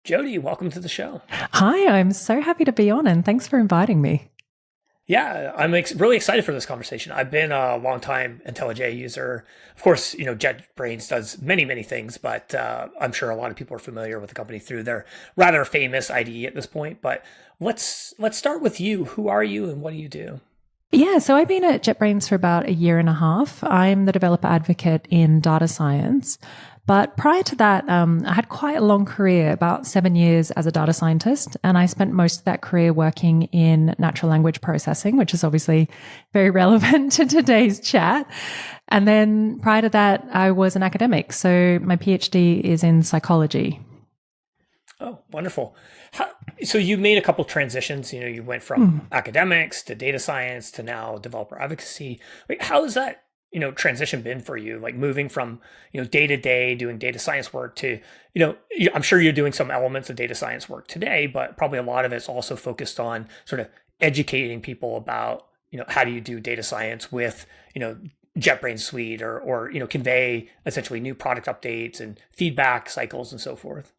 Jodie, welcome to the show. Hi, I'm so happy to be on and thanks for inviting me. Yeah, I'm really excited for this conversation. I've been a long time IntelliJ user. Of course, JetBrains does many, many things, but I'm sure a lot of people are familiar with the company through their rather famous IDE at this point. But let's start with you. Who are you and what do you do? Yeah, so I've been at JetBrains for about a year and a half. I'm the developer advocate in data science. But prior to that, I had quite a long career, about 7 years as a data scientist. And I spent most of that career working in natural language processing, which is obviously very relevant to today's chat. And then prior to that, I was an academic. So my PhD is in psychology. Oh, wonderful. So you made a couple transitions. You went from academics to data science to now developer advocacy. Like, how has that transition been for you? Like moving from day to day doing data science work to I'm sure you're doing some elements of data science work today, but probably a lot of it's also focused on sort of educating people about how do you do data science with JetBrains Suite or convey essentially new product updates and feedback cycles and so forth.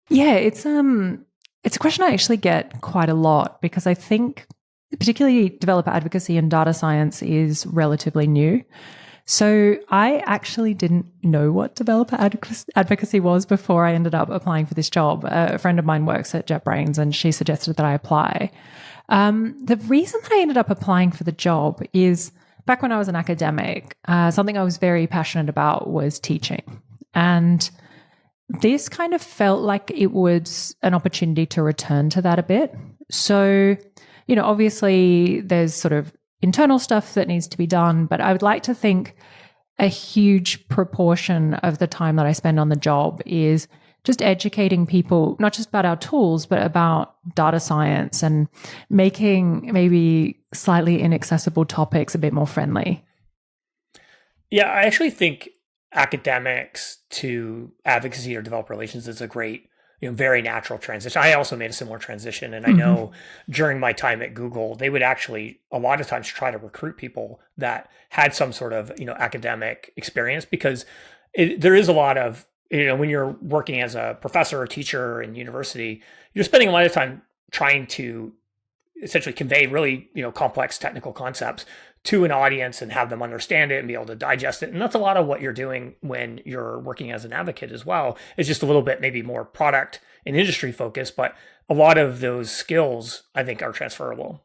Yeah, it's a question I actually get quite a lot because I think particularly developer advocacy and data science is relatively new. So I actually didn't know what developer advocacy was before I ended up applying for this job. A friend of mine works at JetBrains and she suggested that I apply. The reason that I ended up applying for the job is back when I was an academic, something I was very passionate about was teaching. And this kind of felt like it was an opportunity to return to that a bit. So, obviously there's sort of internal stuff that needs to be done, but I would like to think a huge proportion of the time that I spend on the job is just educating people, not just about our tools, but about data science and making maybe slightly inaccessible topics a bit more friendly. Yeah, I actually think academics to advocacy or developer relations is a great, very natural transition. I also made a similar transition. And I know during my time at Google, they would actually a lot of times try to recruit people that had some sort of, academic experience because there is a lot of, when you're working as a professor or teacher in university, you're spending a lot of time trying to essentially convey really, complex technical concepts to an audience and have them understand it and be able to digest it. And that's a lot of what you're doing when you're working as an advocate as well. It's just a little bit maybe more product and industry focused, but a lot of those skills I think are transferable.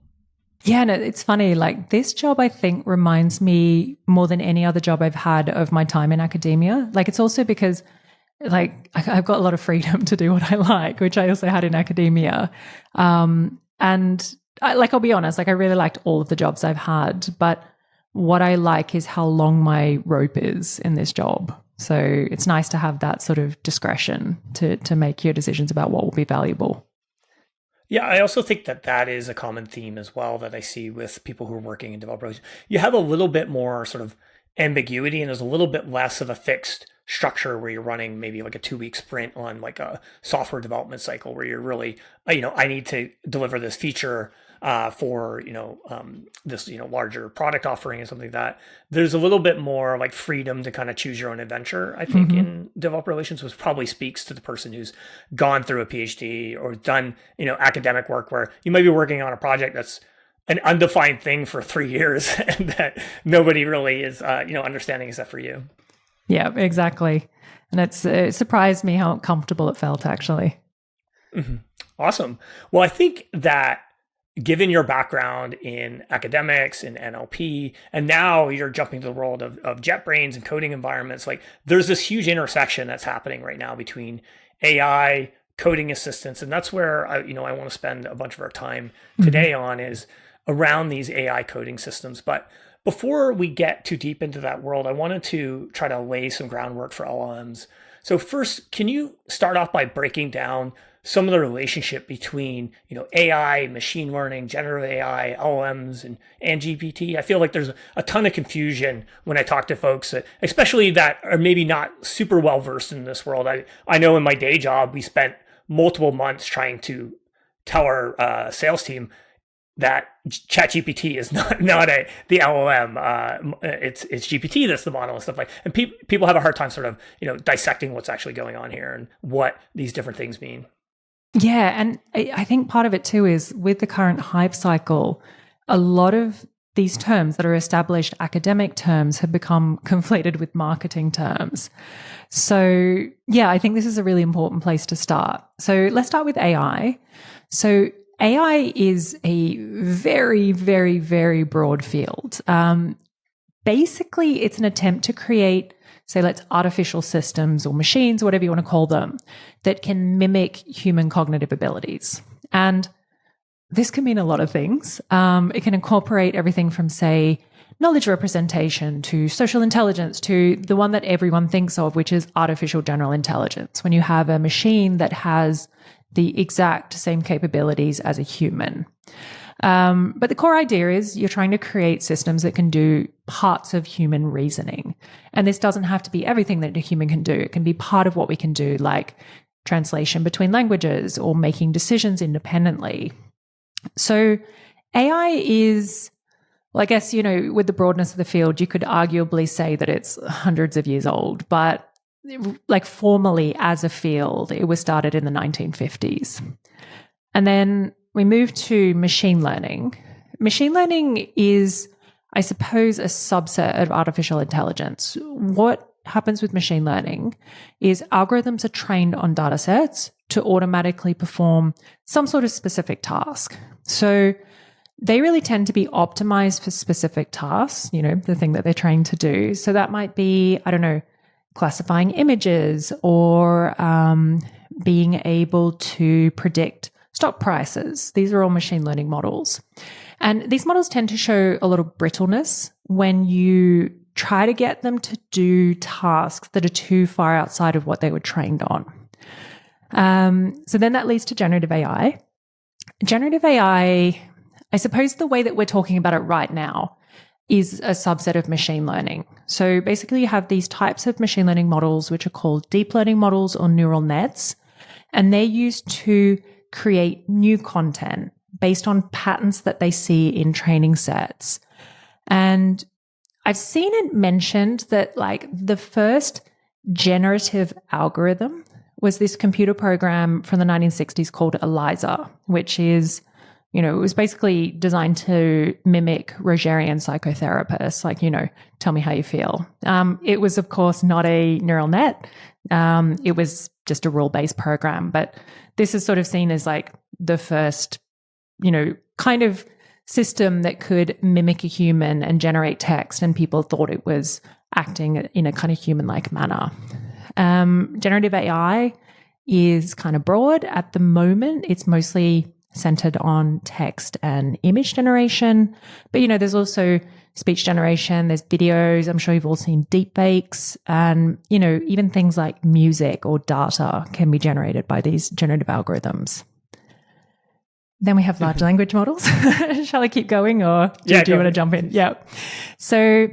Yeah, no, it's funny. Like this job, I think reminds me more than any other job I've had of my time in academia. Like it's also because I've got a lot of freedom to do what I like, which I also had in academia. I'll be honest, I really liked all of the jobs I've had, but what I like is how long my rope is in this job. So it's nice to have that sort of discretion to make your decisions about what will be valuable. Yeah, I also think that is a common theme as well that I see with people who are working in developers. You have a little bit more sort of ambiguity and there's a little bit less of a fixed structure where you're running maybe like a 2 week sprint on like a software development cycle where you're really, I need to deliver this feature for this larger product offering and something like that. There's a little bit more like freedom to kind of choose your own adventure. I think in developer relations, which probably speaks to the person who's gone through a PhD or done academic work where you might be working on a project that's an undefined thing for 3 years and that nobody really is understanding except for you. Yeah, exactly. And it surprised me how comfortable it felt actually. Awesome. Well, I think that given your background in academics and NLP, and now you're jumping to the world of JetBrains and coding environments, like there's this huge intersection that's happening right now between AI, coding assistants, and that's where I want to spend a bunch of our time today on is around these AI coding systems. But before we get too deep into that world, I wanted to try to lay some groundwork for LLMs. So first, can you start off by breaking down some of the relationship between AI, machine learning, generative AI, LLMs, and GPT? I feel like there's a ton of confusion when I talk to folks, especially that are maybe not super well versed in this world. I know in my day job, we spent multiple months trying to tell our sales team that ChatGPT is not the LLM. It's GPT that's the model and stuff like. And people have a hard time sort of dissecting what's actually going on here and what these different things mean. Yeah. And I think part of it too is with the current hype cycle, a lot of these terms that are established academic terms have become conflated with marketing terms. So, yeah, I think this is a really important place to start. So, let's start with AI. So, AI is a very, very, very broad field. Basically, it's an attempt to create, say, let's artificial systems or machines, whatever you want to call them, that can mimic human cognitive abilities. And this can mean a lot of things. It can incorporate everything from, say, knowledge representation to social intelligence to the one that everyone thinks of, which is artificial general intelligence, when you have a machine that has the exact same capabilities as a human. But the core idea is you're trying to create systems that can do parts of human reasoning. And this doesn't have to be everything that a human can do. It can be part of what we can do, like translation between languages or making decisions independently. So AI is, well, I guess, with the broadness of the field, you could arguably say that it's hundreds of years old, but like formally as a field, it was started in the 1950s. And then we move to machine learning. Machine learning is, I suppose, a subset of artificial intelligence. What happens with machine learning is algorithms are trained on data sets to automatically perform some sort of specific task. So they really tend to be optimized for specific tasks, the thing that they're trained to do. So that might be, I don't know, classifying images or being able to predict stock prices. These are all machine learning models. And these models tend to show a lot of brittleness when you try to get them to do tasks that are too far outside of what they were trained on. So then that leads to generative AI. Generative AI, I suppose the way that we're talking about it right now is a subset of machine learning. So basically you have these types of machine learning models, which are called deep learning models or neural nets, and they're used to create new content based on patterns that they see in training sets. And I've seen it mentioned that like the first generative algorithm was this computer program from the 1960s called ELIZA, which is, it was basically designed to mimic Rogerian psychotherapists, like, tell me how you feel. It was, of course, not a neural net. It was just a rule-based program, but this is sort of seen as like the first, kind of system that could mimic a human and generate text, and people thought it was acting in a kind of human-like manner. Generative AI is kind of broad. At the moment, it's mostly centered on text and image generation. But, there's also speech generation, there's videos. I'm sure you've all seen deepfakes, and, even things like music or data can be generated by these generative algorithms. Then we have large language models. Shall I keep going, or do you want to jump in? Yeah. So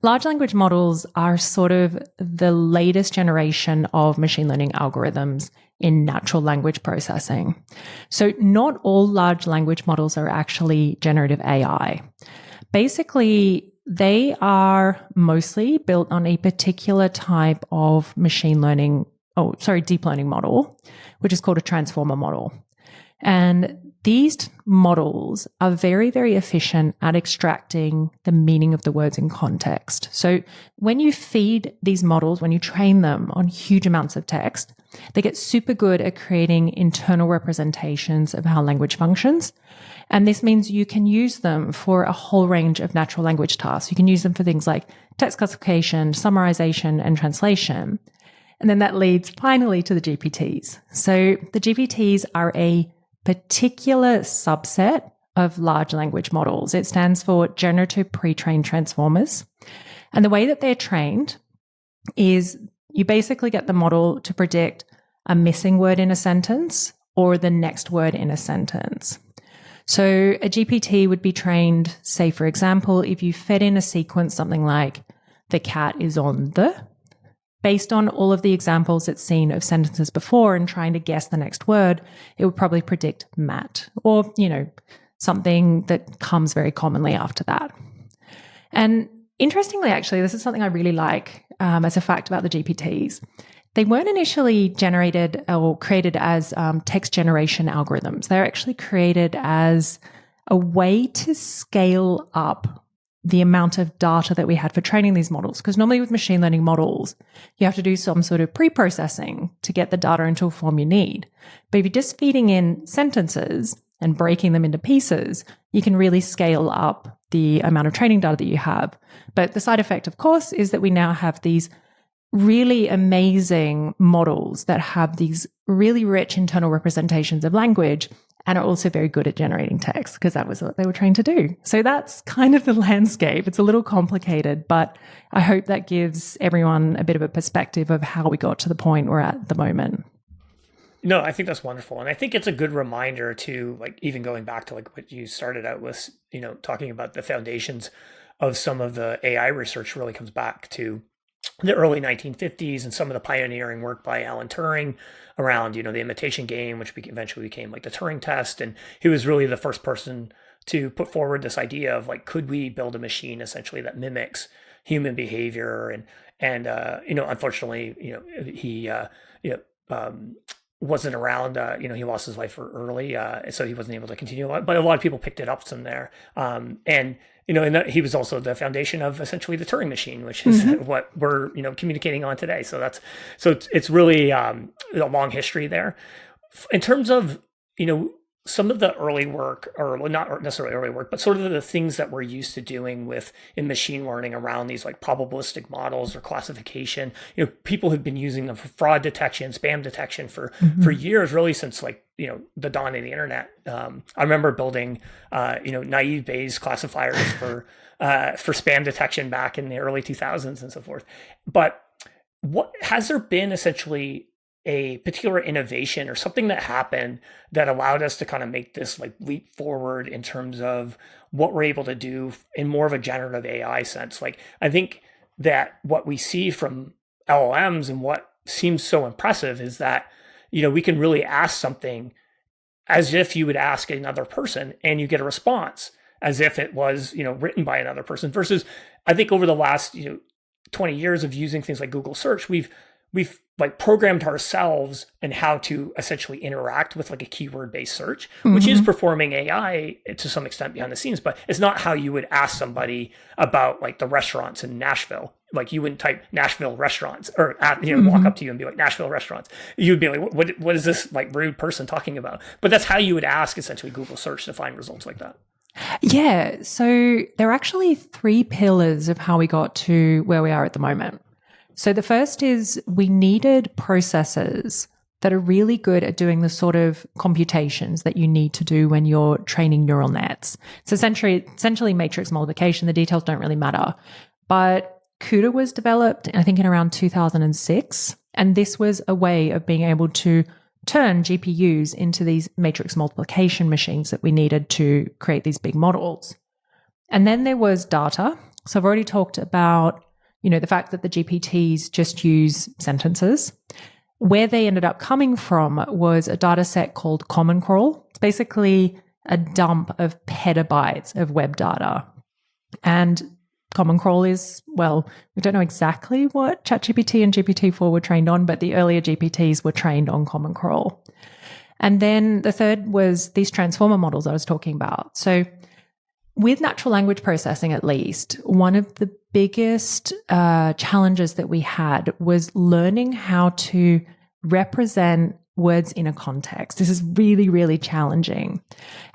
large language models are sort of the latest generation of machine learning algorithms in natural language processing. So not all large language models are actually generative AI. Basically, they are mostly built on a particular type of deep learning model, which is called a transformer model. And these models are very, very efficient at extracting the meaning of the words in context. So when you feed these models, when you train them on huge amounts of text, they get super good at creating internal representations of how language functions. And this means you can use them for a whole range of natural language tasks. You can use them for things like text classification, summarization, and translation. And then that leads finally to the GPTs. So the GPTs are a particular subset of large language models. It stands for generative pre-trained transformers. And the way that they're trained is you basically get the model to predict a missing word in a sentence or the next word in a sentence. So a GPT would be trained, say, for example, if you fed in a sequence, something like the cat is on the, based on all of the examples it's seen of sentences before and trying to guess the next word, it would probably predict Matt or, something that comes very commonly after that. And interestingly, actually, this is something I really like as a fact about the GPTs. They weren't initially generated or created as text generation algorithms. They're actually created as a way to scale up the amount of data that we had for training these models. Because normally with machine learning models, you have to do some sort of pre-processing to get the data into a form you need. But if you're just feeding in sentences and breaking them into pieces, you can really scale up the amount of training data that you have. But the side effect, of course, is that we now have these really amazing models that have these really rich internal representations of language and are also very good at generating text because that was what they were trained to do. So that's kind of the landscape. It's a little complicated, but I hope that gives everyone a bit of a perspective of how we got to the point we're at the moment. No, I think that's wonderful. And I think it's a good reminder to, like, even going back to like what you started out with, talking about the foundations of some of the AI research really comes back to the early 1950s and some of the pioneering work by Alan Turing around, the imitation game, which eventually became like the Turing test. And he was really the first person to put forward this idea of like, could we build a machine essentially that mimics human behavior? And unfortunately, he, wasn't around, he lost his life early. So he wasn't able to continue, but a lot of people picked it up from there. And he was also the foundation of essentially the Turing machine, which is what we're, communicating on today. So it's really a long history there. In terms of, some of the early work, or not necessarily early work, but sort of the things that we're used to doing in machine learning around these like probabilistic models or classification. People have been using them for fraud detection, spam detection for years, really since like, the dawn of the internet. I remember building, naive Bayes classifiers for spam detection back in the early 2000s and so forth. But what has there been essentially a particular innovation or something that happened that allowed us to kind of make this like leap forward in terms of what we're able to do in more of a generative AI sense? Like, I think that what we see from LLMs and what seems so impressive is that, we can really ask something as if you would ask another person and you get a response as if it was, written by another person, versus I think over the last, 20 years of using things like Google search, we've like programmed ourselves and how to essentially interact with like a keyword-based search, which is performing AI to some extent behind the scenes, but it's not how you would ask somebody about like the restaurants in Nashville. Like you wouldn't type Nashville restaurants or walk up to you and be like Nashville restaurants. You'd be like, what is this like rude person talking about? But that's how you would ask essentially Google search to find results like that. Yeah. So there are actually 3 pillars of how we got to where we are at the moment. So the first is we needed processors that are really good at doing the sort of computations that you need to do when you're training neural nets. So essentially matrix multiplication, the details don't really matter. But CUDA was developed, I think, in around 2006. And this was a way of being able to turn GPUs into these matrix multiplication machines that we needed to create these big models. And then there was data. So I've already talked about the fact that the GPTs just use sentences. Where they ended up coming from was a data set called Common Crawl. It's basically a dump of petabytes of web data. And Common Crawl is, well, we don't know exactly what ChatGPT and GPT-4 were trained on, but the earlier GPTs were trained on Common Crawl. And then the third was these transformer models I was talking about. So with natural language processing, at least, one of the biggest challenges that we had was learning how to represent words in a context. This is really, really challenging.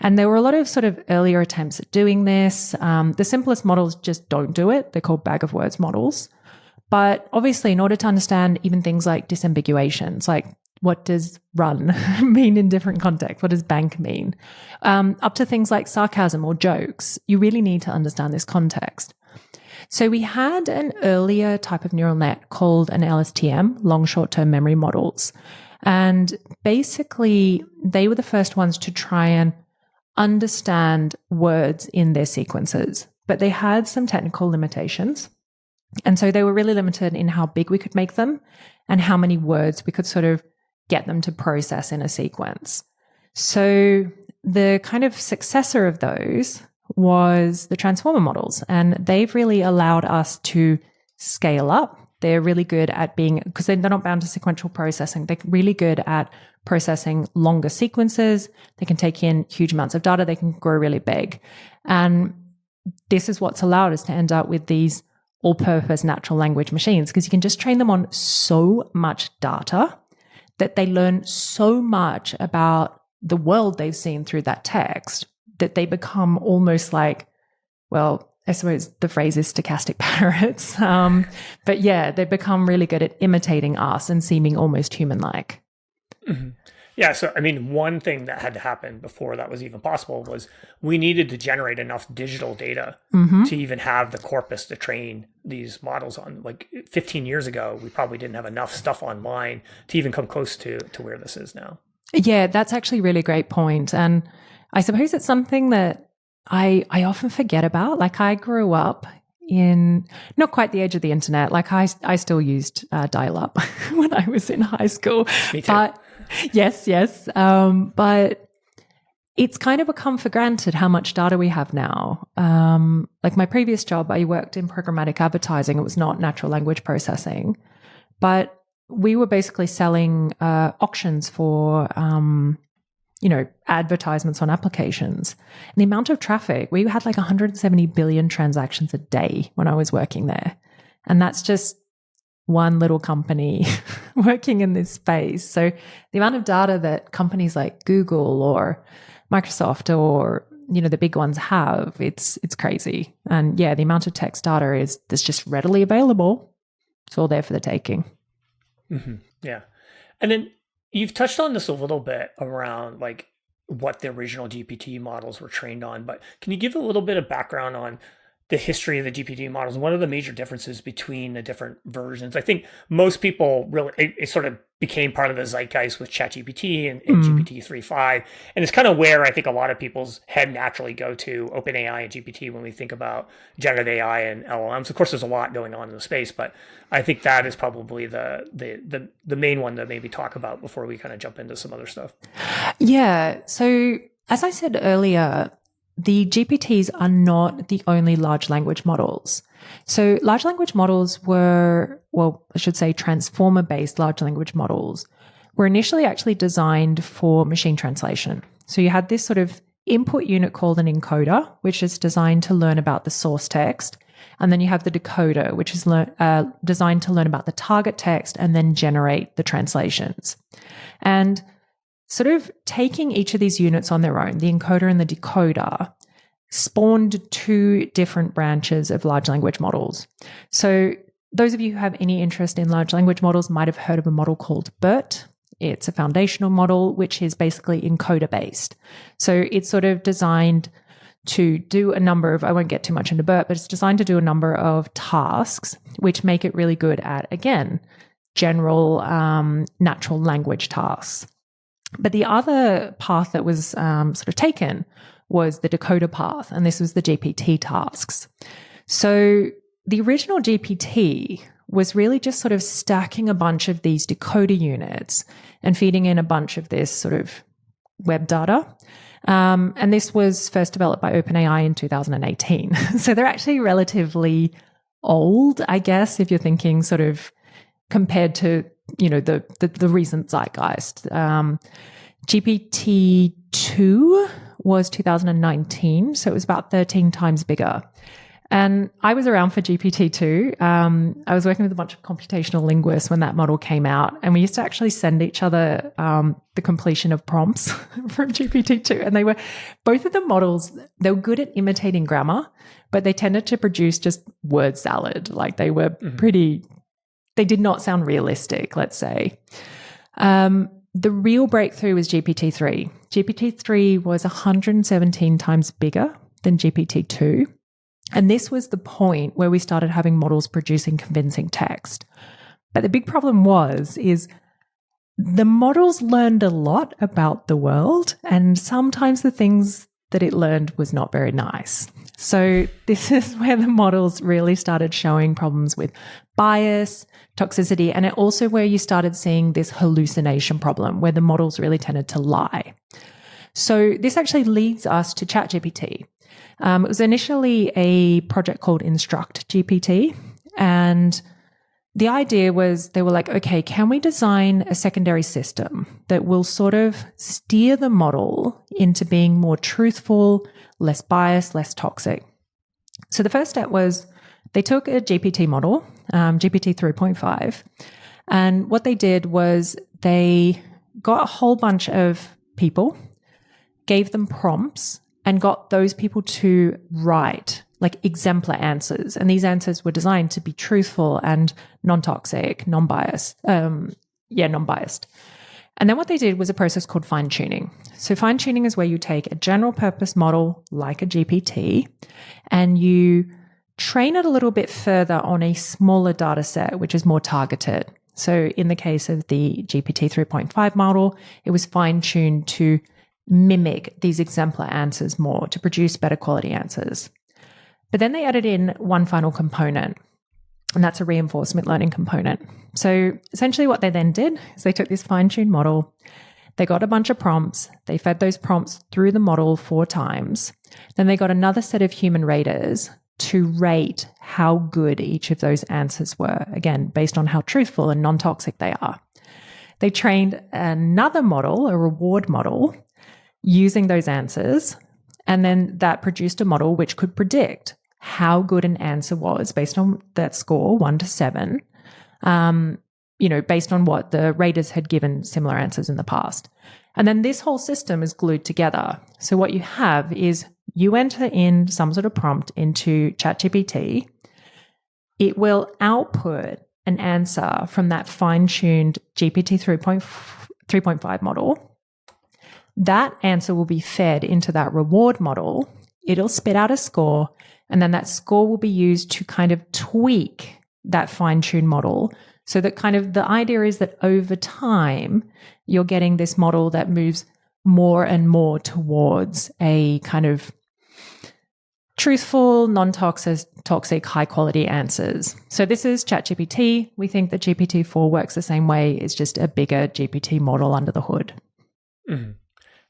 And there were a lot of sort of earlier attempts at doing this. The simplest models just don't do it. They're called bag of words models. But obviously, in order to understand even things like disambiguations, like what does run mean in different contexts? What does bank mean? Up to things like sarcasm or jokes, you really need to understand this context. So we had an earlier type of neural net called an LSTM, long short-term memory models. And basically, they were the first ones to try and understand words in their sequences. But they had some technical limitations. And so they were really limited in how big we could make them and how many words we could sort of get them to process in a sequence. So the kind of successor of those was the transformer models, and they've really allowed us to scale up. they're really good at because they're not bound to sequential processing. They're really good at processing longer sequences. They can take in huge amounts of data. They can grow really big. And this is what's allowed us to end up with these all-purpose natural language machines, because you can just train them on so much data that they learn so much about the world they've seen through that text that they become almost like, well, I suppose the phrase is stochastic parrots. But yeah, they become really good at imitating us and seeming almost human-like. Mm-hmm. Yeah. So, I mean, one thing that had to happen before that was even possible was we needed to generate enough digital data to even have the corpus to train these models on. Like 15 years ago, we probably didn't have enough stuff online to even come close to where this is now. Yeah, that's actually a really great point. And I suppose it's something that I often forget about. Like, I grew up in not quite the age of the internet. Like, I still used dial-up when I was in high school. Me too. But yes. But it's kind of become for granted how much data we have now. Like my previous job, I worked in programmatic advertising. It was not natural language processing, but we were basically selling auctions for advertisements on applications. And the amount of traffic, we had like 170 billion transactions a day when I was working there. And that's just one little company working in this space. So the amount of data that companies like Google or Microsoft or, the big ones have, it's crazy. And yeah, the amount of text data that's just readily available. It's all there for the taking. Mm-hmm. Yeah. And then you've touched on this a little bit around like what the original GPT models were trained on, but can you give a little bit of background on the history of the GPT models and what are the major differences between the different versions? I think most people really, it sort of became part of the zeitgeist with ChatGPT and GPT 3.5. And it's kind of where I think a lot of people's head naturally go to OpenAI and GPT when we think about generative AI and LLMs. Of course, there's a lot going on in the space, but I think that is probably the main one to maybe talk about before we kind of jump into some other stuff. Yeah. So as I said earlier, the GPTs are not the only large language models. So large language models were, I should say transformer-based large language models were initially actually designed for machine translation. So you had this sort of input unit called an encoder, which is designed to learn about the source text. And then you have the decoder, which is designed to learn about the target text and then generate the translations. And sort of taking each of these units on their own, the encoder and the decoder, spawned two different branches of large language models. So those of you who have any interest in large language models might have heard of a model called BERT. It's a foundational model, which is basically encoder-based. So it's sort of designed to do a number of, I won't get too much into BERT, but it's designed to do a number of tasks, which make it really good at, again, general natural language tasks. But the other path that was sort of taken was the decoder path, and this was the GPT tasks. So the original GPT was really just sort of stacking a bunch of these decoder units and feeding in a bunch of this sort of web data. And this was first developed by OpenAI in 2018. So they're actually relatively old, I guess, if you're thinking sort of compared to, the recent zeitgeist. GPT-2 was 2019, so it was about 13 times bigger. And I was around for GPT-2. I was working with a bunch of computational linguists when that model came out, and we used to actually send each other the completion of prompts from GPT-2. And both of the models, they were good at imitating grammar, but they tended to produce just word salad. Like they were they did not sound realistic, let's say. The real breakthrough was GPT-3. GPT-3 was 117 times bigger than GPT-2. And this was the point where we started having models producing convincing text. But the big problem is the models learned a lot about the world, and sometimes the things that it learned was not very nice. So this is where the models really started showing problems with bias, toxicity, and also where you started seeing this hallucination problem where the models really tended to lie. So this actually leads us to ChatGPT. It was initially a project called Instruct GPT, and the idea was they were like, okay, can we design a secondary system that will sort of steer the model into being more truthful, less biased, less toxic? So the first step was they took a GPT model, GPT 3.5, and what they did was they got a whole bunch of people, gave them prompts, and got those people to write like exemplar answers. And these answers were designed to be truthful and non-toxic, non-biased. Non-biased. And then what they did was a process called fine-tuning. So fine-tuning is where you take a general purpose model like a GPT and you train it a little bit further on a smaller data set, which is more targeted. So in the case of the GPT 3.5 model, it was fine-tuned to mimic these exemplar answers more, to produce better quality answers. But then they added in one final component, and that's a reinforcement learning component. So essentially what they then did is they took this fine-tuned model, they got a bunch of prompts, they fed those prompts through the model 4 times, then they got another set of human raters to rate how good each of those answers were, again, based on how truthful and non-toxic they are. They trained another model, a reward model, using those answers, and then that produced a model which could predict how good an answer was based on that score, 1 to 7, based on what the raters had given similar answers in the past. And then this whole system is glued together. So what you have is you enter in some sort of prompt into ChatGPT. It will output an answer from that fine-tuned GPT 3.5 model. That answer will be fed into that reward model. It'll spit out a score, and then that score will be used to kind of tweak that fine-tuned model so that kind of the idea is that over time, you're getting this model that moves more and more towards a kind of truthful, non-toxic, high-quality answers. So this is ChatGPT. We think that GPT-4 works the same way. It's just a bigger GPT model under the hood. Mm-hmm.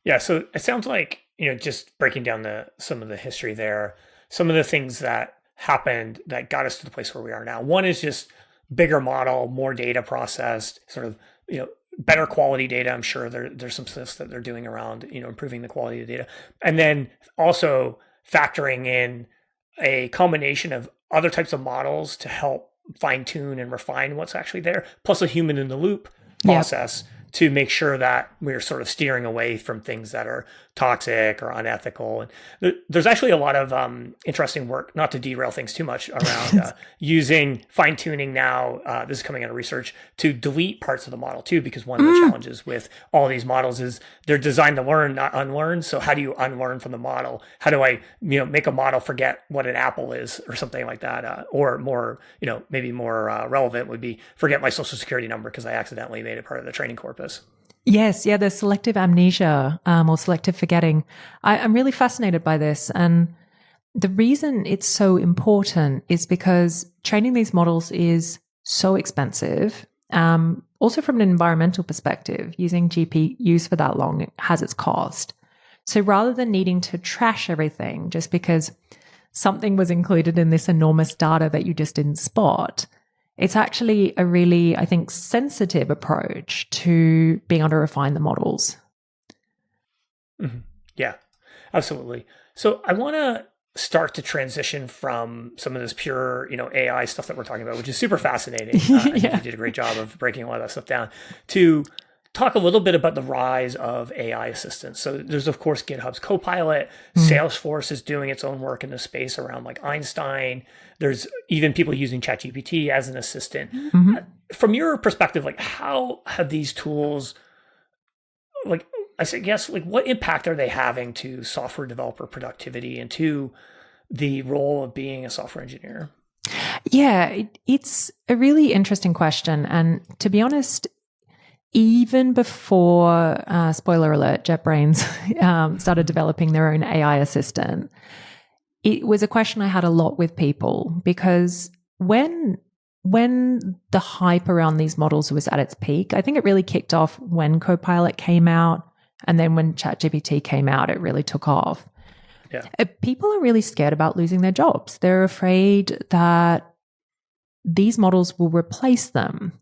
Yeah, so it sounds like, just breaking down some of the history there, some of the things that happened that got us to the place where we are now. One is just bigger model, more data processed, sort of, better quality data. I'm sure there's some stuff that they're doing around, improving the quality of the data. And then also factoring in a combination of other types of models to help fine tune and refine what's actually there, plus a human in the loop process. Yep. To make sure that we're sort of steering away from things that are toxic or unethical. And there's actually a lot of interesting work, not to derail things too much, around using fine-tuning now, this is coming out of research, to delete parts of the model too, because one of the challenges with all these models is they're designed to learn, not unlearn. So how do you unlearn from the model? How do I make a model forget what an apple is or something like that? Or more, maybe more relevant would be forget my social security number because I accidentally made it part of the training corpus. Yes, yeah, the selective amnesia or selective forgetting. I'm really fascinated by this. And the reason it's so important is because training these models is so expensive. Also from an environmental perspective, using GPUs for that long has its cost. So rather than needing to trash everything just because something was included in this enormous data that you just didn't spot, it's actually a really, I think, sensitive approach to being able to refine the models. Mm-hmm. Yeah, absolutely. So I want to start to transition from some of this pure, AI stuff that we're talking about, which is super fascinating. I think you did a great job of breaking a lot of that stuff down, to talk a little bit about the rise of AI assistants. So there's, of course, GitHub's Copilot. Salesforce is doing its own work in the space around like Einstein. There's even people using ChatGPT as an assistant. From your perspective, like how have these tools, like I guess, like what impact are they having to software developer productivity and to the role of being a software engineer? Yeah, it's a really interesting question. And to be honest, even before, spoiler alert, JetBrains started developing their own AI assistant, it was a question I had a lot with people, because when the hype around these models was at its peak, I think it really kicked off when Copilot came out, and then when ChatGPT came out, it really took off. Yeah. People are really scared about losing their jobs. They're afraid that these models will replace them.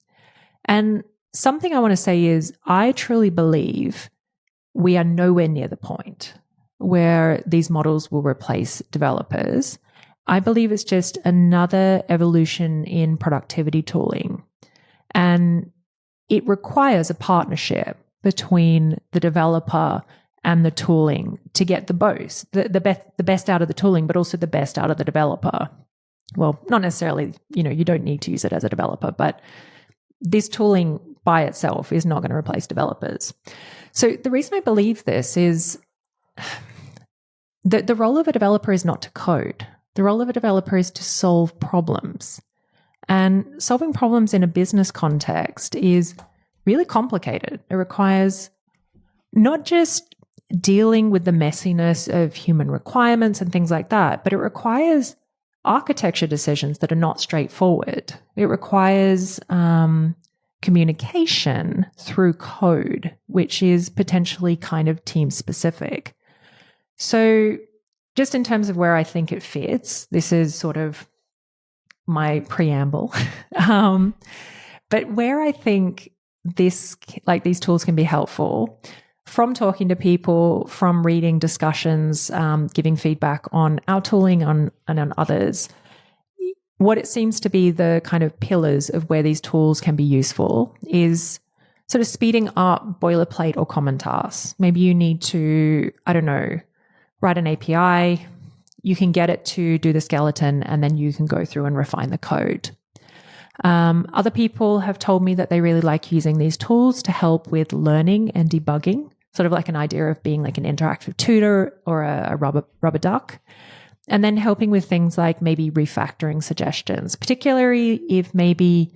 And something I want to say is I truly believe we are nowhere near the point where these models will replace developers. I believe it's just another evolution in productivity tooling. And it requires a partnership between the developer and the tooling to get the best out of the tooling, but also the best out of the developer. Well, not necessarily, you don't need to use it as a developer, but this tooling by itself is not going to replace developers. So the reason I believe this is that the role of a developer is not to code. The role of a developer is to solve problems. And solving problems in a business context is really complicated. It requires not just dealing with the messiness of human requirements and things like that, but it requires architecture decisions that are not straightforward. It requires communication through code, which is potentially kind of team specific. So just in terms of where I think it fits, this is sort of my preamble. But where I think these tools can be helpful, from talking to people, from reading discussions, giving feedback on our tooling and on others, what it seems to be the kind of pillars of where these tools can be useful is sort of speeding up boilerplate or common tasks. Maybe you need to, write an API. You can get it to do the skeleton, and then you can go through and refine the code. Other people have told me that they really like using these tools to help with learning and debugging, sort of like an idea of being like an interactive tutor or a rubber duck. And then helping with things like maybe refactoring suggestions, particularly if maybe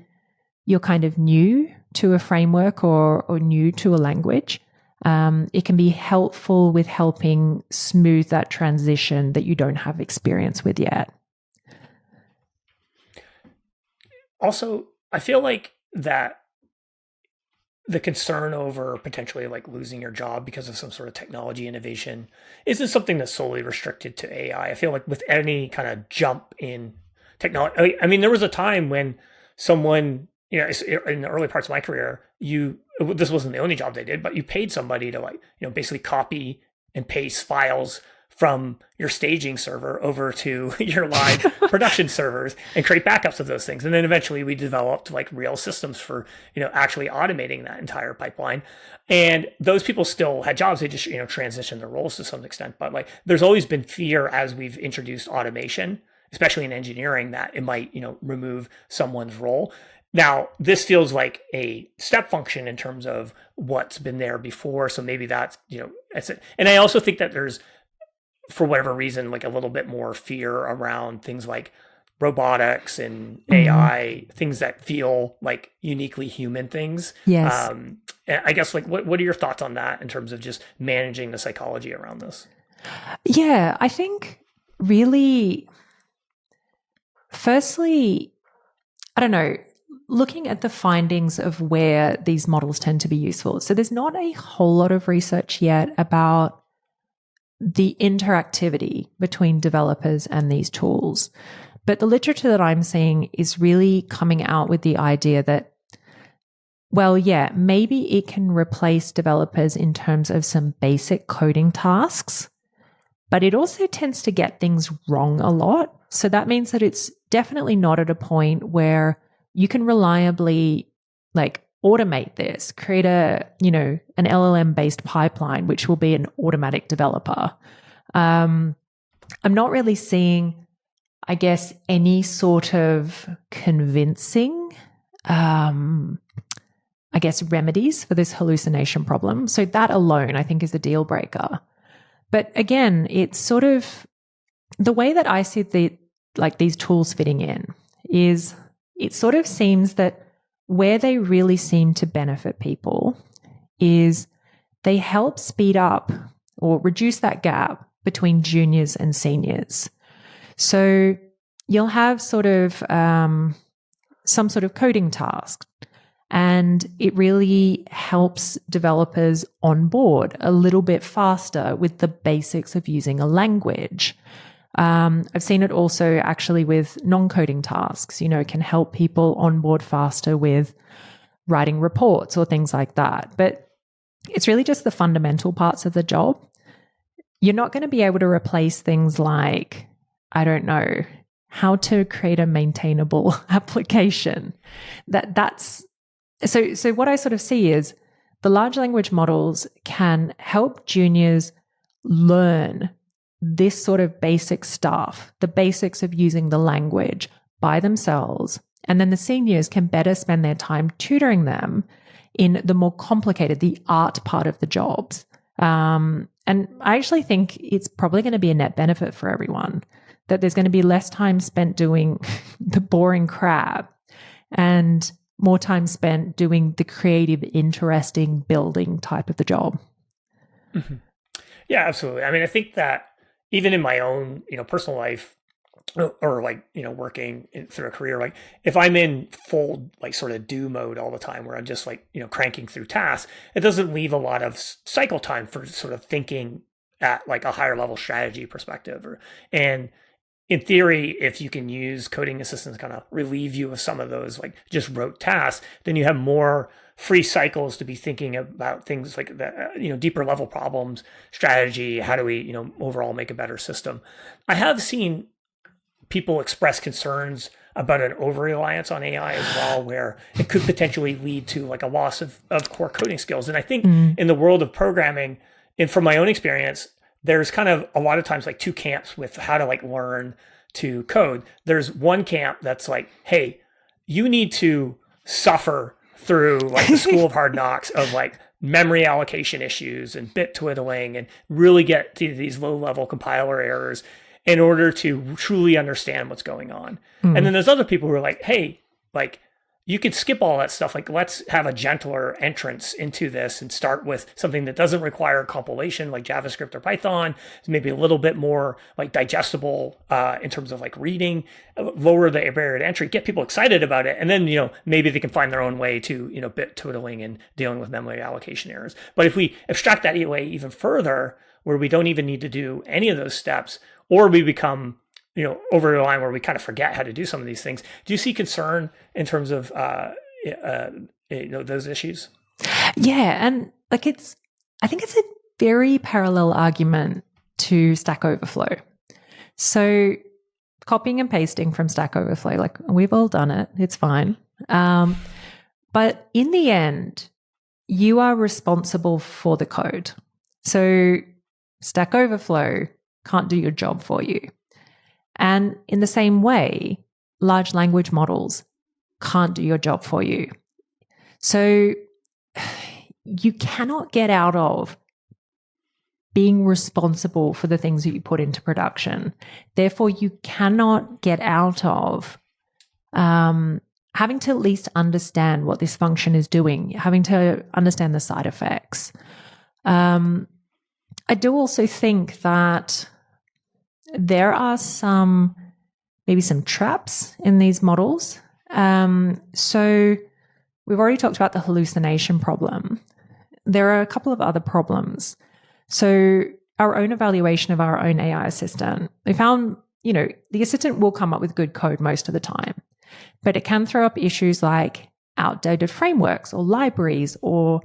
you're kind of new to a framework or new to a language. It can be helpful with helping smooth that transition that you don't have experience with yet. Also, I feel like that the concern over potentially like losing your job because of some sort of technology innovation isn't something that's solely restricted to AI. I feel like with any kind of jump in technology, I mean, there was a time when someone, in the early parts of my career, this wasn't the only job they did, but you paid somebody to basically copy and paste files from your staging server over to your live production servers and create backups of those things. And then eventually we developed like real systems for, actually automating that entire pipeline. And those people still had jobs. They just, transitioned their roles to some extent. But like, there's always been fear as we've introduced automation, especially in engineering, that it might, remove someone's role. Now, this feels like a step function in terms of what's been there before. So maybe that's, that's it. And I also think that there's, for whatever reason, like a little bit more fear around things like robotics and AI, things that feel like uniquely human things. Yes. I guess like what are your thoughts on that in terms of just managing the psychology around this? Yeah, I think really, firstly, looking at the findings of where these models tend to be useful. So there's not a whole lot of research yet about the interactivity between developers and these tools. But the literature that I'm seeing is really coming out with the idea that, well, yeah, maybe it can replace developers in terms of some basic coding tasks, but it also tends to get things wrong a lot. So that means that it's definitely not at a point where you can reliably automate this, create an LLM based pipeline, which will be an automatic developer. I'm not really seeing, I guess, any sort of convincing, remedies for this hallucination problem. So that alone, I think, is a deal breaker. But again, it's sort of the way that I see these tools fitting in is it sort of seems that where they really seem to benefit people is they help speed up or reduce that gap between juniors and seniors. So you'll have sort of some sort of coding task, and it really helps developers on board a little bit faster with the basics of using a language. I've seen it also actually with non-coding tasks, it can help people onboard faster with writing reports or things like that. But it's really just the fundamental parts of the job. You're not going to be able to replace things like, I don't know, how to create a maintainable application. That's so what I sort of see is the large language models can help juniors learn this sort of basic stuff, the basics of using the language by themselves. And then the seniors can better spend their time tutoring them in the more complicated, the art part of the jobs. And I actually think it's probably going to be a net benefit for everyone, that there's going to be less time spent doing the boring crap and more time spent doing the creative, interesting, building type of the job. Mm-hmm. Yeah, absolutely. I mean, I think that even in my own, personal life, or like, working through a career, like if I'm in full, like sort of do mode all the time where I'm just like, cranking through tasks, it doesn't leave a lot of cycle time for sort of thinking at like a higher level strategy perspective. And in theory, if you can use coding assistants to kind of relieve you of some of those like just rote tasks, then you have more free cycles to be thinking about things like the, deeper level problems, strategy. How do we, overall make a better system? I have seen people express concerns about an over-reliance on AI as well, where it could potentially lead to like a loss of core coding skills. And I think in the world of programming, and from my own experience, there's kind of a lot of times like two camps with how to like learn to code. There's one camp that's like, hey, you need to suffer through like the school of hard knocks of like memory allocation issues and bit twiddling and really get to these low-level compiler errors in order to truly understand what's going on. And then there's other people who are like, hey, like you could skip all that stuff. Like let's have a gentler entrance into this and start with something that doesn't require compilation like JavaScript or Python. It's maybe a little bit more like digestible in terms of like reading, lower the barrier to entry, get people excited about it. And then, maybe they can find their own way to, bit twiddling and dealing with memory allocation errors. But if we abstract that away even further, where we don't even need to do any of those steps, or we become, over the line where we kind of forget how to do some of these things. Do you see concern in terms of, those issues? Yeah. And like I think it's a very parallel argument to Stack Overflow. So copying and pasting from Stack Overflow, like we've all done it. It's fine. But in the end, you are responsible for the code. So Stack Overflow can't do your job for you. And in the same way, large language models can't do your job for you. So you cannot get out of being responsible for the things that you put into production. Therefore, you cannot get out of having to at least understand what this function is doing, having to understand the side effects. I do also think that there are maybe some traps in these models. So we've already talked about the hallucination problem. There are a couple of other problems. So our own evaluation of our own AI assistant, we found, the assistant will come up with good code most of the time, but it can throw up issues like outdated frameworks or libraries or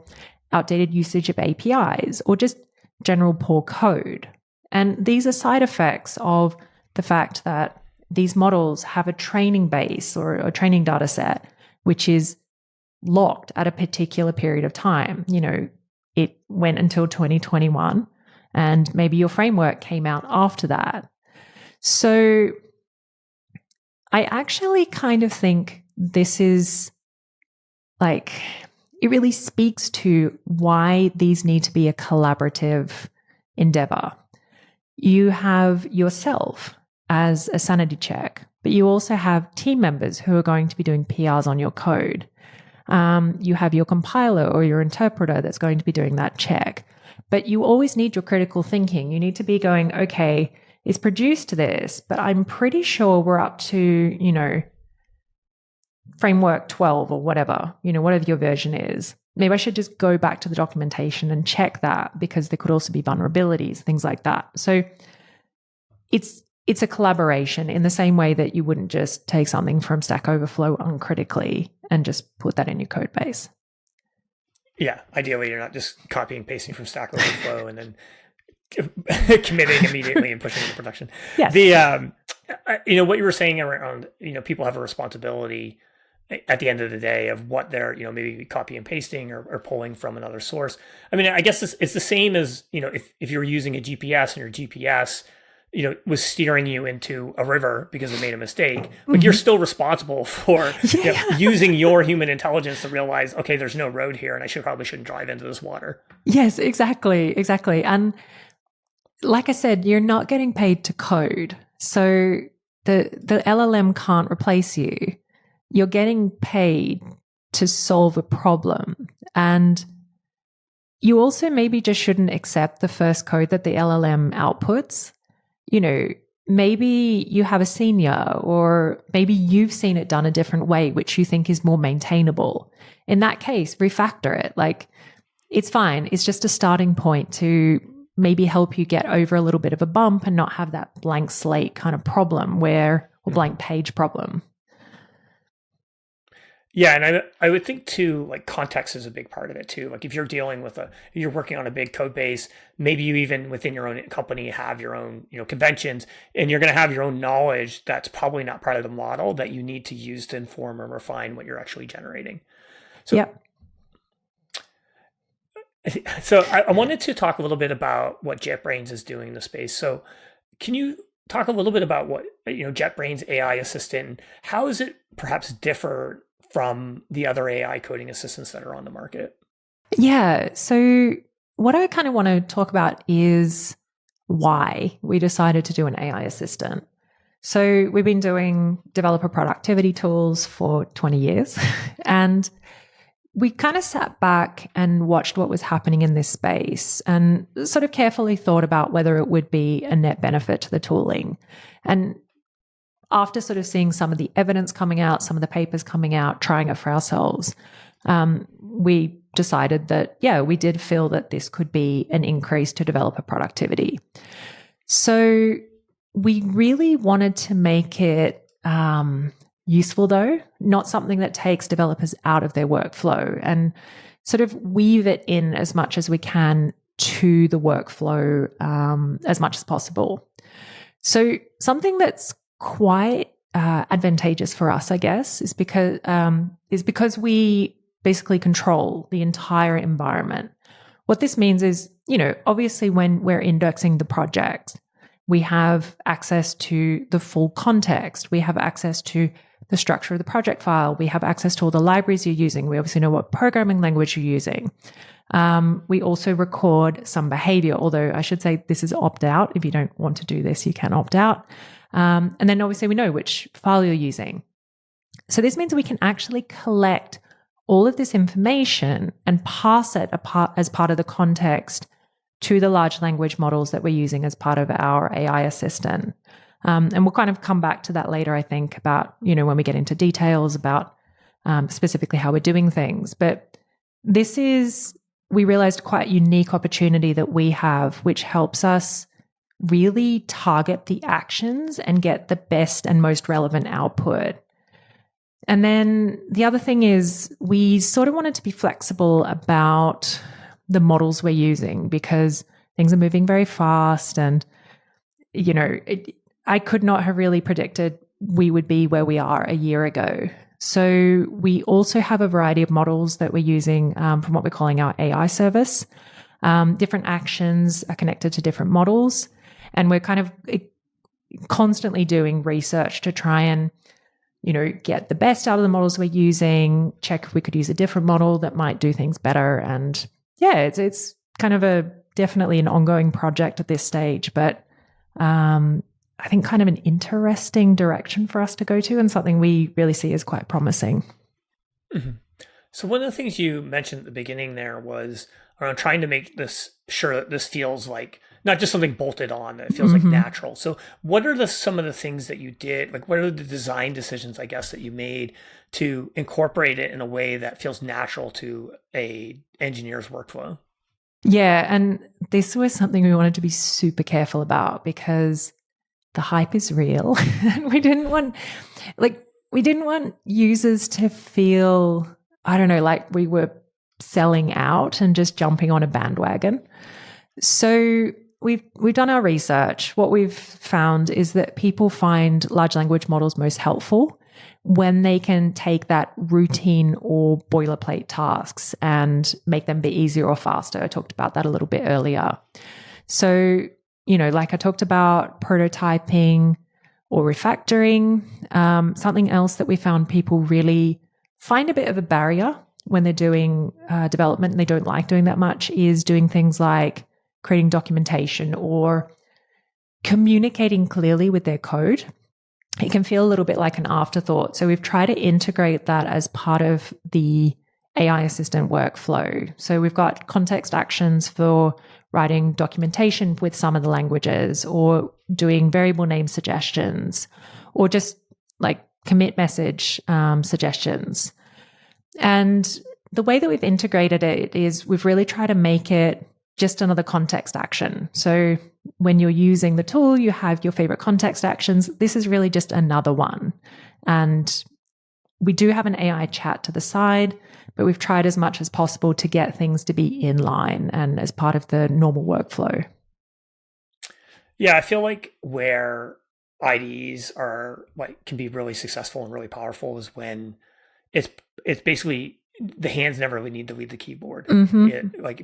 outdated usage of APIs or just general poor code. And these are side effects of the fact that these models have a training base or a training data set, which is locked at a particular period of time. It went until 2021, and maybe your framework came out after that. So I actually kind of think this is like, it really speaks to why these need to be a collaborative endeavor. You have yourself as a sanity check, but you also have team members who are going to be doing PRs on your code. You have your compiler or your interpreter that's going to be doing that check. But you always need your critical thinking. You need to be going, okay, it's produced this, but I'm pretty sure we're up to, framework 12 or whatever, whatever your version is. Maybe I should just go back to the documentation and check that, because there could also be vulnerabilities, things like that. So it's it's a collaboration in the same way that you wouldn't just take something from Stack Overflow uncritically and just put that in your code base. Yeah, ideally you're not just copying and pasting from Stack Overflow and then committing immediately and pushing into production. Yes. What you were saying around, people have a responsibility at the end of the day of what they're, maybe copy and pasting or pulling from another source. I mean, I guess it's the same as, if you're using a GPS and your GPS, was steering you into a river because it made a mistake, but you're still responsible for using your human intelligence to realize, okay, there's no road here and I probably shouldn't drive into this water. Yes, exactly. And like I said, you're not getting paid to code. So the LLM can't replace you. You're getting paid to solve a problem. And you also maybe just shouldn't accept the first code that the LLM outputs. Maybe you have a senior, or maybe you've seen it done a different way, which you think is more maintainable. In that case, refactor it. Like, it's fine. It's just a starting point to maybe help you get over a little bit of a bump and not have that blank slate kind of problem or blank page problem. Yeah, and I would think too, like, context is a big part of it too. Like, if you're dealing with you're working on a big code base, maybe you even within your own company have your own, conventions, and you're going to have your own knowledge that's probably not part of the model that you need to use to inform or refine what you're actually generating. So, yeah. So I wanted to talk a little bit about what JetBrains is doing in the space. So, can you talk a little bit about what JetBrains AI assistant? How is it perhaps differ from the other AI coding assistants that are on the market? Yeah. So what I kind of want to talk about is why we decided to do an AI assistant. So we've been doing developer productivity tools for 20 years, and we kind of sat back and watched what was happening in this space and sort of carefully thought about whether it would be a net benefit to the tooling. And after sort of seeing some of the evidence coming out, some of the papers coming out, trying it for ourselves, we decided that, we did feel that this could be an increase to developer productivity. So we really wanted to make it useful, though, not something that takes developers out of their workflow, and sort of weave it in as much as we can to the workflow as much as possible. So something that's quite advantageous for us, I guess, is because we basically control the entire environment. What this means is, obviously when we're indexing the project, we have access to the full context. We have access to the structure of the project file. We have access to all the libraries you're using. We obviously know what programming language you're using. We also record some behavior, although I should say this is opt out. If you don't want to do this, you can opt out. And then obviously we know which file you're using. So this means we can actually collect all of this information and pass it as part of the context to the large language models that we're using as part of our AI assistant. And we'll kind of come back to that later, I think, about, when we get into details about specifically how we're doing things. But this is, we realized, quite a unique opportunity that we have, which helps us really target the actions and get the best and most relevant output. And then the other thing is we sort of wanted to be flexible about the models we're using, because things are moving very fast, and, I could not have really predicted we would be where we are a year ago. So we also have a variety of models that we're using from what we're calling our AI service. Different actions are connected to different models, and we're kind of constantly doing research to try and, get the best out of the models we're using, check if we could use a different model that might do things better. And it's kind of definitely an ongoing project at this stage, but I think kind of an interesting direction for us to go to, and something we really see as quite promising. Mm-hmm. So one of the things you mentioned at the beginning there was around trying to make this sure that this feels like not just something bolted on, that it feels like natural. So what are some of the things that you did? Like, what are the design decisions, I guess, that you made to incorporate it in a way that feels natural to a engineer's workflow? Yeah, and this was something we wanted to be super careful about, because the hype is real. And we didn't want users to feel, I don't know, like we were selling out and just jumping on a bandwagon. So we've done our research. What we've found is that people find large language models most helpful when they can take that routine or boilerplate tasks and make them be easier or faster. I talked about that a little bit earlier. So, like I talked about prototyping or refactoring. Something else that we found people really find a bit of a barrier when they're doing development and they don't like doing that much is doing things like creating documentation or communicating clearly with their code. It can feel a little bit like an afterthought. So we've tried to integrate that as part of the AI assistant workflow. So we've got context actions for writing documentation with some of the languages or doing variable name suggestions or just like commit message suggestions. And the way that we've integrated it is we've really tried to make it just another context action. So when you're using the tool, you have your favorite context actions. This is really just another one. And we do have an AI chat to the side, but we've tried as much as possible to get things to be in line and as part of the normal workflow. Yeah, I feel like where IDEs are can be really successful and really powerful is when it's basically the hands never really need to leave the keyboard.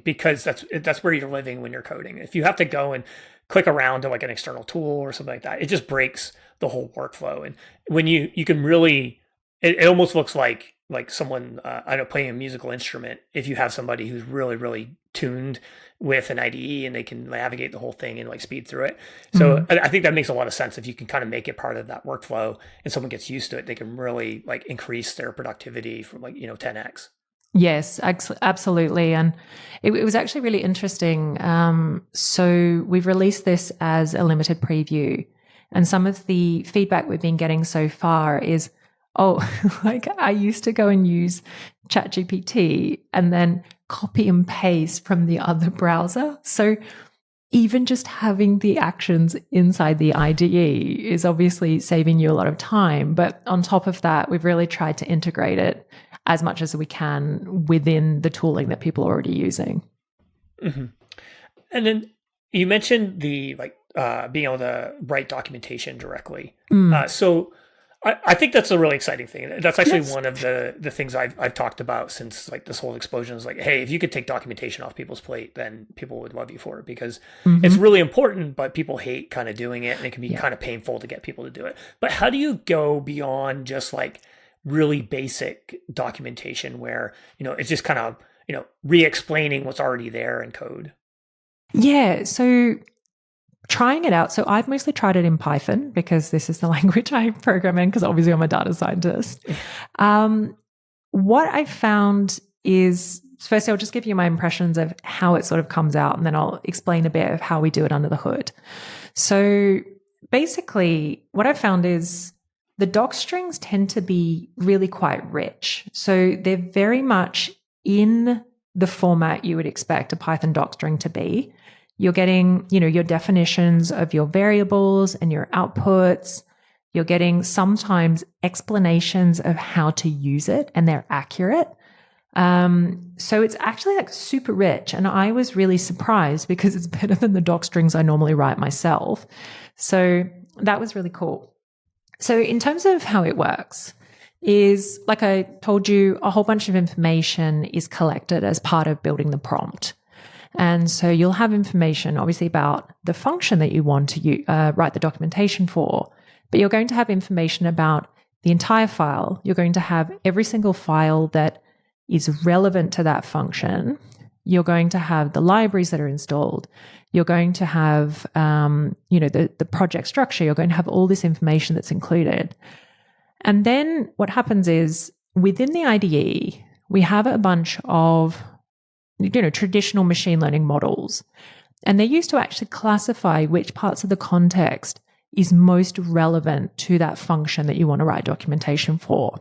Because that's where you're living when you're coding. If you have to go and click around to like an external tool or something like that, it just breaks the whole workflow. And when you can really, it almost looks like someone playing a musical instrument. If you have somebody who's really, really tuned with an IDE and they can navigate the whole thing and like speed through it. So I think that makes a lot of sense. If you can kind of make it part of that workflow and someone gets used to it, they can really like increase their productivity from 10x. Yes, absolutely. And it was actually really interesting. So we've released this as a limited preview. And some of the feedback we've been getting so far is, like I used to go and use ChatGPT and then copy and paste from the other browser. So even just having the actions inside the IDE is obviously saving you a lot of time. But on top of that, we've really tried to integrate it as much as we can within the tooling that people are already using. Mm-hmm. And then you mentioned the being able to write documentation directly. So I think that's a really exciting thing. That's actually one of the things I've talked about since like this whole explosion is like, hey, if you could take documentation off people's plate, then people would love you for it because it's really important, but people hate kind of doing it and it can be kind of painful to get people to do it. But how do you go beyond just like really basic documentation where, it's just kind of, re-explaining what's already there in code? Yeah. So trying it out. So I've mostly tried it in Python because this is the language I program in because obviously I'm a data scientist. What I found is, firstly, I'll just give you my impressions of how it sort of comes out and then I'll explain a bit of how we do it under the hood. So basically what I found is the doc strings tend to be really quite rich. So they're very much in the format you would expect a Python doc string to be. You're getting, your definitions of your variables and your outputs. You're getting sometimes explanations of how to use it and they're accurate. So it's actually like super rich. And I was really surprised because it's better than the doc strings I normally write myself. So that was really cool. So in terms of how it works is, like I told you, a whole bunch of information is collected as part of building the prompt. And so you'll have information obviously about the function that you want to write the documentation for, but you're going to have information about the entire file. You're going to have every single file that is relevant to that function. You're going to have the libraries that are installed. You're going to have, the project structure. You're going to have all this information that's included. And then what happens is within the IDE, we have a bunch of traditional machine learning models. And they're used to actually classify which parts of the context is most relevant to that function that you want to write documentation for.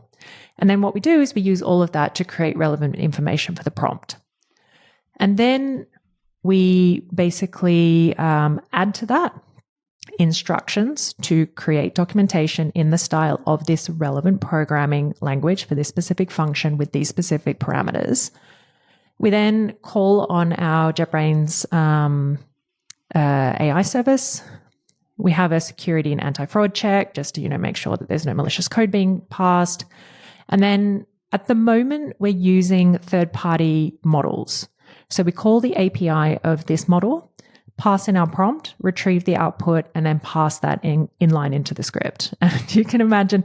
And then what we do is we use all of that to create relevant information for the prompt. And then we basically add to that instructions to create documentation in the style of this relevant programming language for this specific function with these specific parameters. We then call on our JetBrains AI service. We have a security and anti-fraud check just to, make sure that there's no malicious code being passed. And then at the moment, we're using third-party models. So we call the API of this model, pass in our prompt, retrieve the output, and then pass that inline into the script. And you can imagine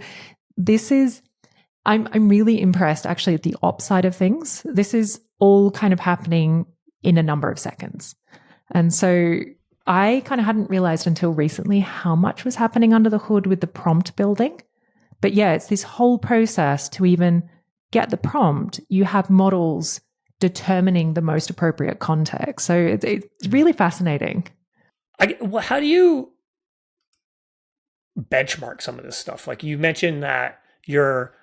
I'm really impressed actually at the ops side of things. This is all kind of happening in a number of seconds. And so I kind of hadn't realized until recently how much was happening under the hood with the prompt building. But yeah, it's this whole process to even get the prompt. You have models determining the most appropriate context. So it's really fascinating. How do you benchmark some of this stuff? Like you mentioned that you're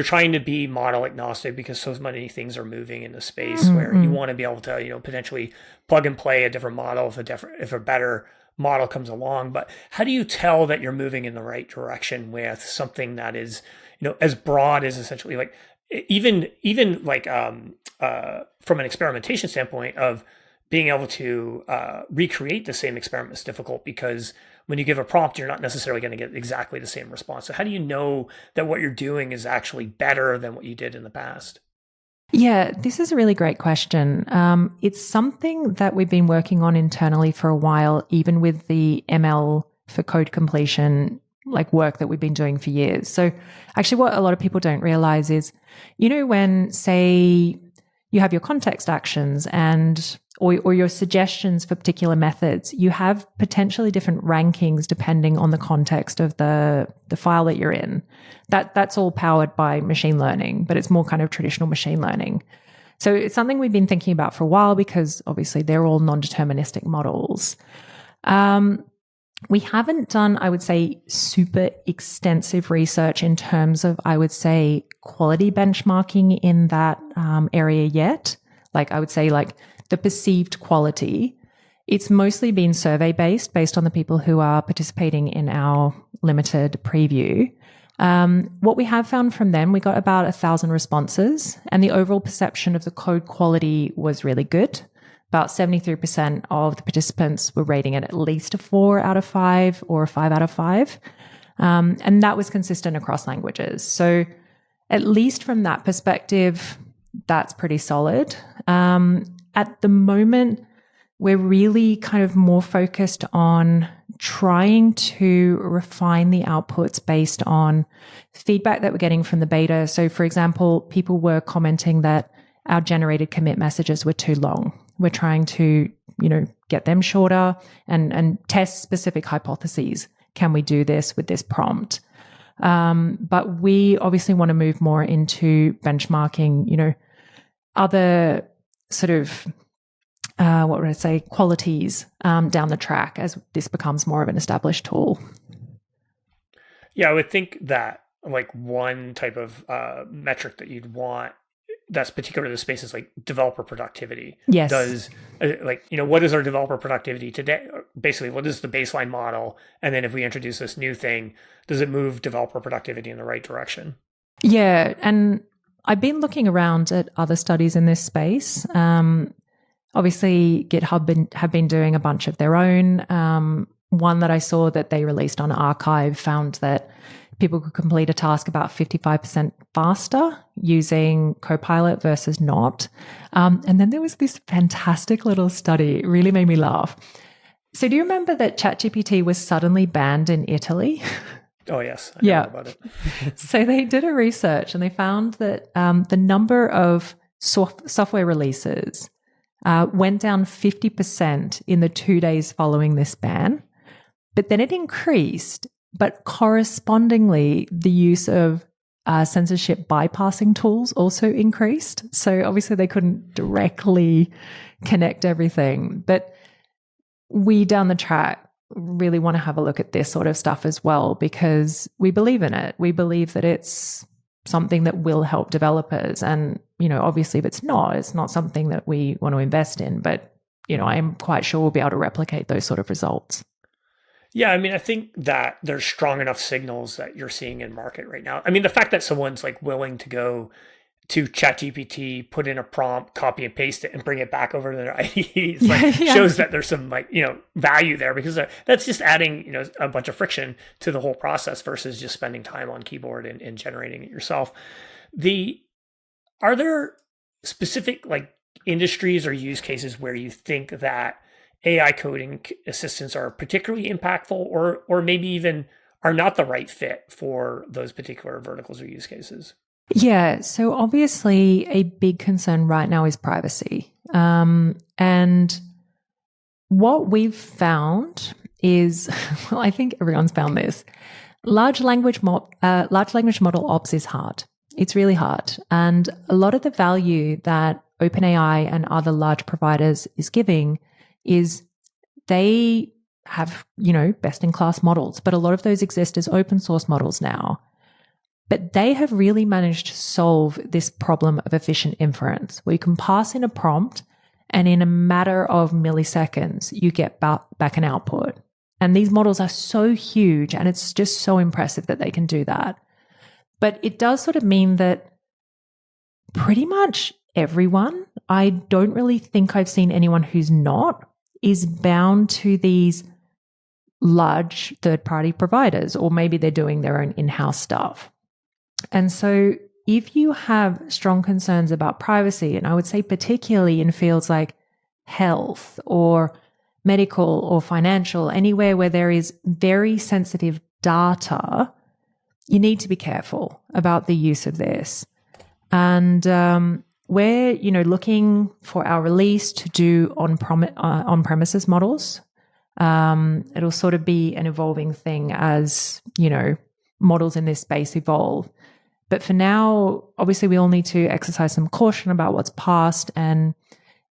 trying to be model agnostic because so many things are moving in the space where you want to be able to, potentially plug and play a different model if a better model comes along. But how do you tell that you're moving in the right direction with something that is, as broad as essentially like even like from an experimentation standpoint of being able to recreate the same experiment is difficult because when you give a prompt, you're not necessarily going to get exactly the same response. So how do you know that what you're doing is actually better than what you did in the past? Yeah, this is a really great question. It's something that we've been working on internally for a while, even with the ML for code completion, like work that we've been doing for years. So actually what a lot of people don't realize is, when say you have your context actions or your suggestions for particular methods, you have potentially different rankings depending on the context of the file that you're in. That's all powered by machine learning, but it's more kind of traditional machine learning. So it's something we've been thinking about for a while because obviously they're all non-deterministic models. We haven't done, I would say, super extensive research in terms of, I would say, quality benchmarking in that area yet. Like I would say like the perceived quality. It's mostly been survey-based based on the people who are participating in our limited preview. What we have found from them, we got about 1,000 responses and the overall perception of the code quality was really good. About 73% of the participants were rating it at least a 4 out of 5 or a 5 out of 5. And that was consistent across languages. So at least from that perspective, that's pretty solid. At the moment, we're really kind of more focused on trying to refine the outputs based on feedback that we're getting from the beta. So for example, people were commenting that our generated commit messages were too long. We're trying to, get them shorter and test specific hypotheses. Can we do this with this prompt? But we obviously want to move more into benchmarking, other sort of, qualities down the track as this becomes more of an established tool. Yeah, I would think that like one type of metric that you'd want that's particular to the space is like developer productivity. Yes. What is our developer productivity today? Basically, what is the baseline model? And then if we introduce this new thing, does it move developer productivity in the right direction? Yeah. And I've been looking around at other studies in this space. Obviously, GitHub have been doing a bunch of their own. One that I saw that they released on Archive found that people could complete a task about 55% faster using Copilot versus not. And then there was this fantastic little study. It really made me laugh. So do you remember that ChatGPT was suddenly banned in Italy? Oh, yes. I know about it. So they did a research and they found that the number of software releases went down 50% in the 2 days following this ban. But then it increased, but correspondingly, the use of censorship bypassing tools also increased. So obviously they couldn't directly connect everything. But we down the track really want to have a look at this sort of stuff as well because we believe in it. We believe that it's something that will help developers. And, obviously if it's not something that we want to invest in. But, I am quite sure we'll be able to replicate those sort of results. Yeah, I mean, I think that there's strong enough signals that you're seeing in market right now. I mean, the fact that someone's like willing to go to ChatGPT, put in a prompt, copy and paste it, and bring it back over to their IDEs, like Yeah, yeah. shows that there's some like value there, because that's just adding a bunch of friction to the whole process versus just spending time on keyboard and generating it yourself. The Are there specific like industries or use cases where you think that AI coding assistants are particularly impactful, or maybe even are not the right fit for those particular verticals or use cases? Yeah, so obviously a big concern right now is privacy. And what we've found is, well, I think everyone's found this. Large language model ops is hard. It's really hard. And a lot of the value that OpenAI and other large providers is giving is they have, best in class models, but a lot of those exist as open source models now. But they have really managed to solve this problem of efficient inference, where you can pass in a prompt and in a matter of milliseconds, you get back an output. And these models are so huge, and it's just so impressive that they can do that. But it does sort of mean that pretty much everyone, I don't really think I've seen anyone who's not, is bound to these large third-party providers, or maybe they're doing their own in-house stuff. And so if you have strong concerns about privacy, and I would say particularly in fields like health or medical or financial, anywhere where there is very sensitive data, you need to be careful about the use of this. And we're, looking for our release to do on-premises models. It'll sort of be an evolving thing as, models in this space evolve. But for now, obviously, we all need to exercise some caution about what's passed. And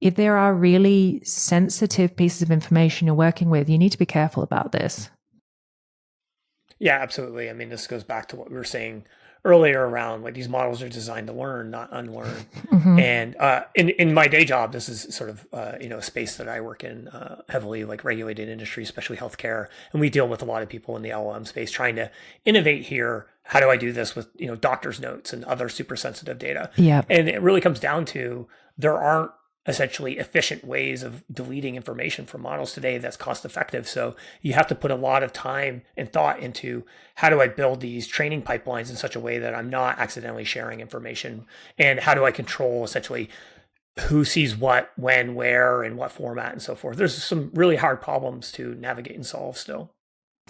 if there are really sensitive pieces of information you're working with, you need to be careful about this. Yeah, absolutely. I mean, this goes back to what we were saying earlier around like these models are designed to learn, not unlearn. Mm-hmm. And in my day job, this is sort of a space that I work in heavily, like regulated industry, especially healthcare, and we deal with a lot of people in the LLM space trying to innovate here. How do I do this with doctor's notes and other super sensitive data? Yeah. And it really comes down to there aren't essentially efficient ways of deleting information from models today that's cost effective. So you have to put a lot of time and thought into how do I build these training pipelines in such a way that I'm not accidentally sharing information, and how do I control essentially who sees what, when, where, and what format, and so forth. There's some really hard problems to navigate and solve still.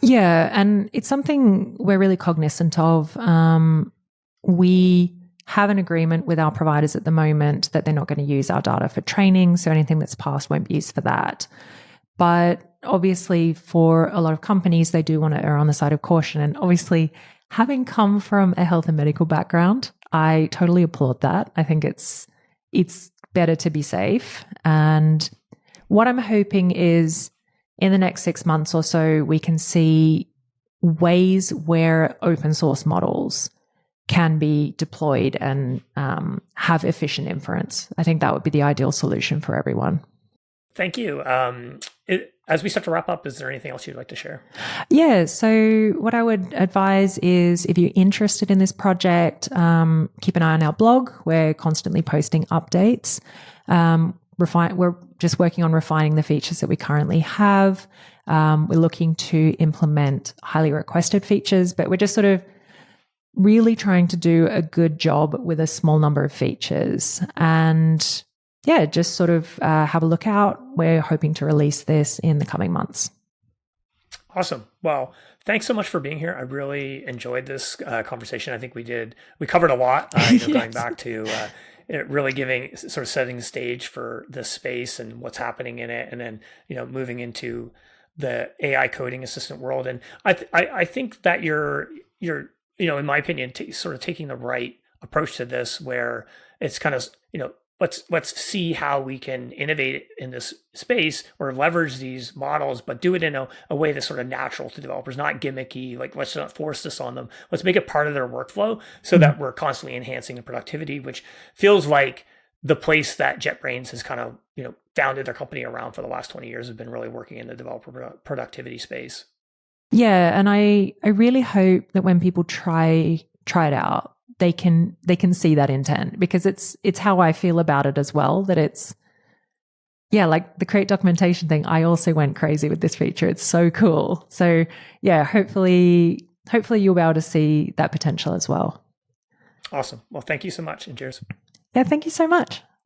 Yeah, and it's something we're really cognizant of. We have an agreement with our providers at the moment that they're not going to use our data for training, so anything that's passed won't be used for that. But obviously, for a lot of companies, they do want to err on the side of caution. And obviously, having come from a health and medical background, I totally applaud that. I think it's better to be safe. And what I'm hoping is in the next 6 months or so, we can see ways where open source models can be deployed and have efficient inference. I think that would be the ideal solution for everyone. Thank you. As we start to wrap up, is there anything else you'd like to share? Yeah. So what I would advise is if you're interested in this project, keep an eye on our blog. We're constantly posting updates. We're just working on refining the features that we currently have. We're looking to implement highly requested features, but we're just sort of really trying to do a good job with a small number of features. And yeah, just sort of have a look out. We're hoping to release this in the coming months. Awesome. Well, thanks so much for being here. I really enjoyed this conversation. I think we covered a lot, Yes. Going back to really sort of setting the stage for this space and what's happening in it. And then, moving into the AI coding assistant world. And I think that you're in my opinion, sort of taking the right approach to this, where it's kind of, let's see how we can innovate in this space or leverage these models, but do it in a way that's sort of natural to developers, not gimmicky. Like, let's not force this on them. Let's make it part of their workflow so that we're constantly enhancing the productivity, which feels like the place that JetBrains has kind of, founded their company around for the last 20 years, have been really working in the developer productivity space. Yeah, and I really hope that when people try it out, they can see that intent, because it's how I feel about it as well, that it's, yeah, like the create documentation thing, I also went crazy with this feature. It's so cool. So yeah, hopefully you'll be able to see that potential as well. Awesome. Well, thank you so much, and cheers. Yeah, thank you so much.